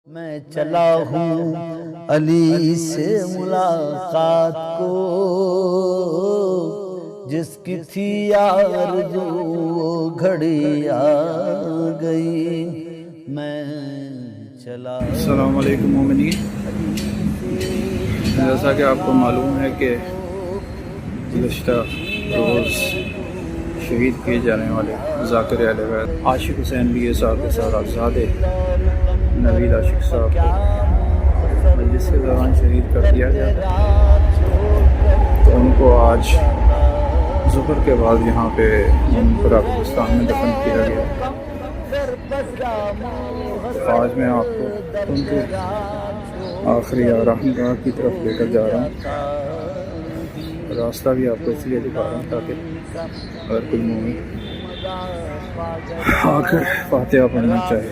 میں چلا ہوں علی سے ملاقات کو، جس کی تھی آرزو وہ گھڑی آ گئی۔ میں چلا السلام علیکم مومنین، جیسا کہ آپ کو معلوم ہے کہ گزشتہ روز شہید کیے جانے والے ذاکر اہل بیت عاشق حسین بی صاحب کے صاحبزادے نوید عاشق صاحب کو مجلس کے دوران شہید کر دیا گیا تھا، تو ان کو آج ظہر کے بعد یہاں پہ پاکستان میں دفن کیا گیا۔ آج میں آپ کو ان کے آخری آرامگاہ کی طرف لے کر جا رہا ہوں۔ راستہ بھی آپ کو اس لیے دکھا رہا ہوں تاکہ اگر کوئی مومن آ کر فاتحہ پڑھنا چاہے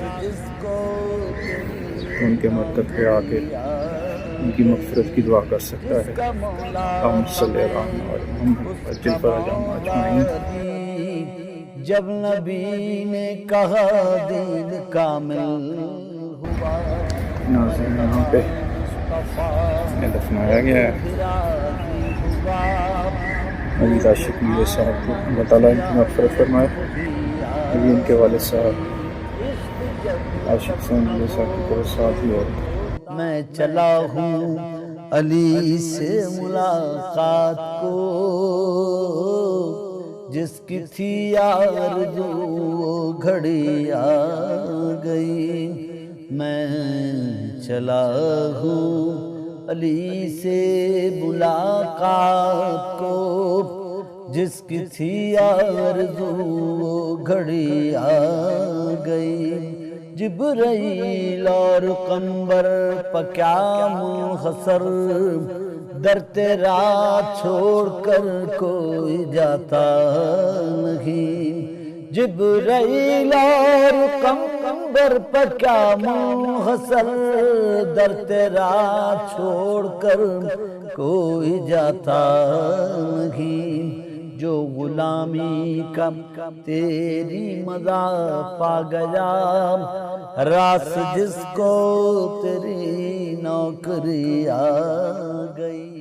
تو ان کے مرکز پہ آ کے ان کی مغفرت کی دعا کر سکتا ہے۔ اللہم صلی علی محمد وعجل فرجہم اجمعین۔ جب نبی نے کہا دین کامل ہوا، ناظرین یہاں پہ دفنایا گیا ہے نوید عاشق بی صاحب کو، اللہ تعالیٰ ان کی مغفرت فرمائے۔ ابھی ان کے والد صاحب عاشق حسین بی صاحب کے بہت ساتھ ہی اور میں چلا ہوں علی سے ملاقات کو، جس کی تھی آرزو وہ گھڑی آ گئی۔ میں چلا ہوں علی سے ملاقات کو، جس کی تھی آرزو وہ گھڑی آ گئی۔ جبرائیل اور قمبر پہ کیا منحصر، در تیرا چھوڑ کر کوئی جاتا نہیں۔ جبرائیل اور قمبر پہ کیا منحصر، در تیرا چھوڑ کر کوئی جاتا نہیں۔ جو غلامی کا تیری مزہ پا گیا، راس جس کو تیری نوکری آ گئی۔